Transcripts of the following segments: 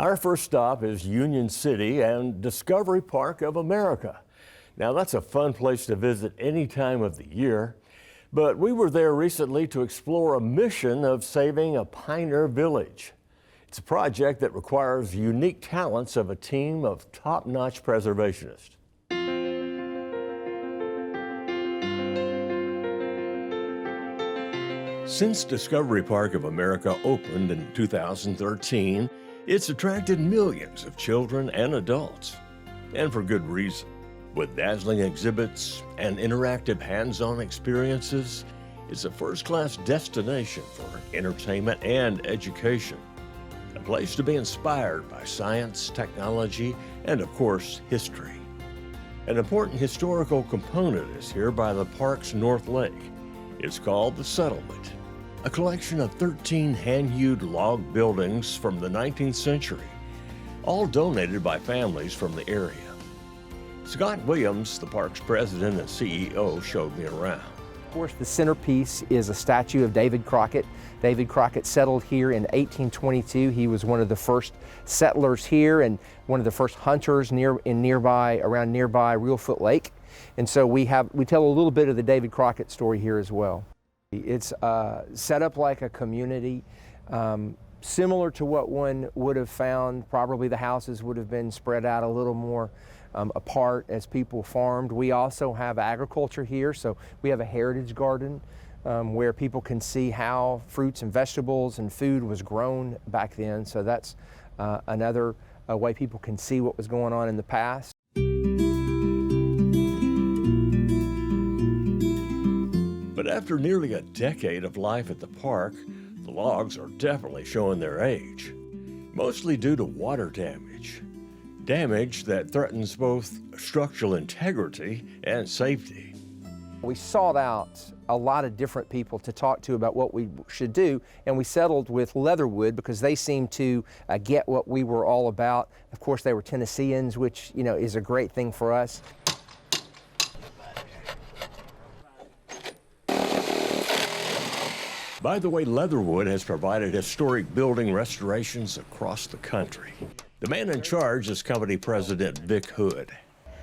Our first stop is Union City and Discovery Park of America. Now that's a fun place to visit any time of the year, but we were there recently to explore a mission of saving a pioneer village. It's a project that requires unique talents of a team of top-notch preservationists. Since Discovery Park of America opened in 2013, it's attracted millions of children and adults, and for good reason. With dazzling exhibits and interactive hands-on experiences, it's a first-class destination for entertainment and education. A place to be inspired by science, technology, and of course, history. An important historical component is here by the park's North Lake. It's called the Settlement, a collection of 13 hand-hewed log buildings from the 19th century, all donated by families from the area. Scott Williams, the park's president and CEO, showed me around. Of course, the centerpiece is a statue of David Crockett. David Crockett settled here in 1822. He was one of the first settlers here and one of the first hunters around nearby Reelfoot Lake. And so we tell a little bit of the David Crockett story here as well. It's set up like a community, similar to what one would have found. Probably the houses would have been spread out a little more apart as people farmed. We also have agriculture here, so we have a heritage garden where people can see how fruits and vegetables and food was grown back then. So that's another way people can see what was going on in the past. But after nearly a decade of life at the park, the logs are definitely showing their age, mostly due to water damage. Damage that threatens both structural integrity and safety. We sought out a lot of different people to talk to about what we should do, and we settled with Leatherwood because they seemed to get what we were all about. Of course, they were Tennesseans, which is a great thing for us. By the way, Leatherwood has provided historic building restorations across the country. The man in charge is company president Vic Hood.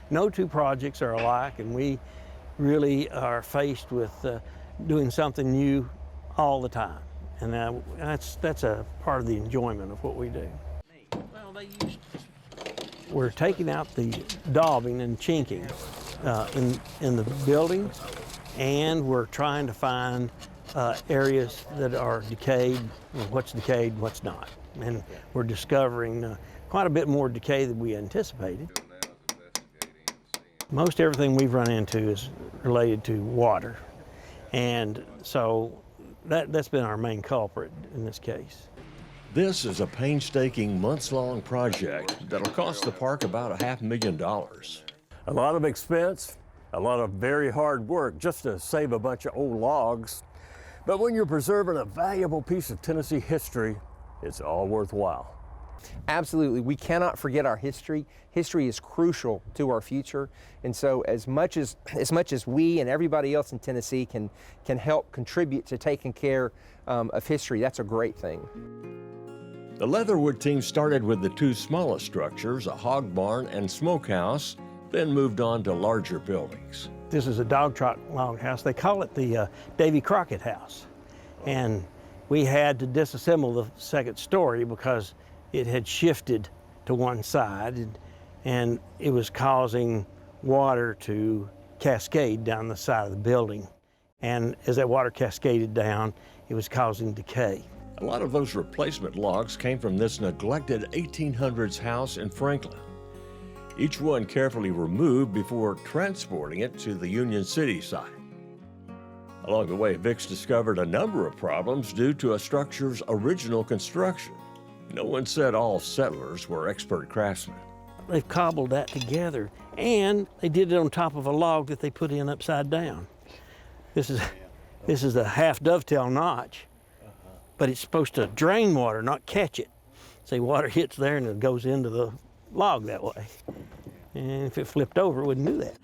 No two projects are alike, and we really are faced with doing something new all the time. And that's a part of the enjoyment of what we do. We're taking out the daubing and chinking in the buildings, and we're trying to find areas that are decayed, what's decayed and what's not. And we're discovering quite a bit more decay than we anticipated. Most everything we've run into is related to water. And so that's been our main culprit in this case. This is a painstaking months-long project that'll cost the park about $500,000. A lot of expense, a lot of very hard work just to save a bunch of old logs. But when you're preserving a valuable piece of Tennessee history, it's all worthwhile. Absolutely. We cannot forget our history. History is crucial to our future. And so as much as we and everybody else in Tennessee can help contribute to taking care of history, that's a great thing. The Leatherwood team started with the two smallest structures, a hog barn and smokehouse, then moved on to larger buildings. This is a dog trot log house. They call it the Davy Crockett house. And we had to disassemble the second story because it had shifted to one side, and it was causing water to cascade down the side of the building. And as that water cascaded down, it was causing decay. A lot of those replacement logs came from this neglected 1800s house in Franklin. Each one carefully removed before transporting it to the Union City site. Along the way, Vic's discovered a number of problems due to a structure's original construction. No one said all settlers were expert craftsmen. They've cobbled that together, and they did it on top of a log that they put in upside down. This is a half dovetail notch, but it's supposed to drain water, not catch it. So water hits there and it goes into the log that way. And if it flipped over, it wouldn't do that.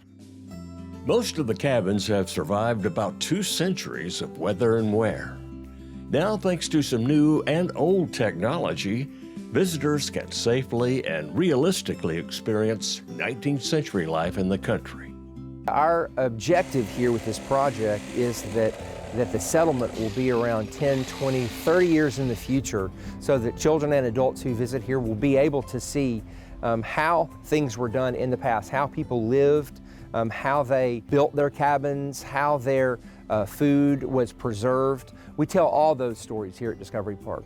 Most of the cabins have survived about 2 centuries of weather and wear. Now, thanks to some new and old technology, visitors can safely and realistically experience 19th century life in the country. Our objective here with this project is that the settlement will be around 10, 20, 30 years in the future, so that children and adults who visit here will be able to see how things were done in the past, how people lived, how they built their cabins, how their food was preserved. We tell all those stories here at Discovery Park.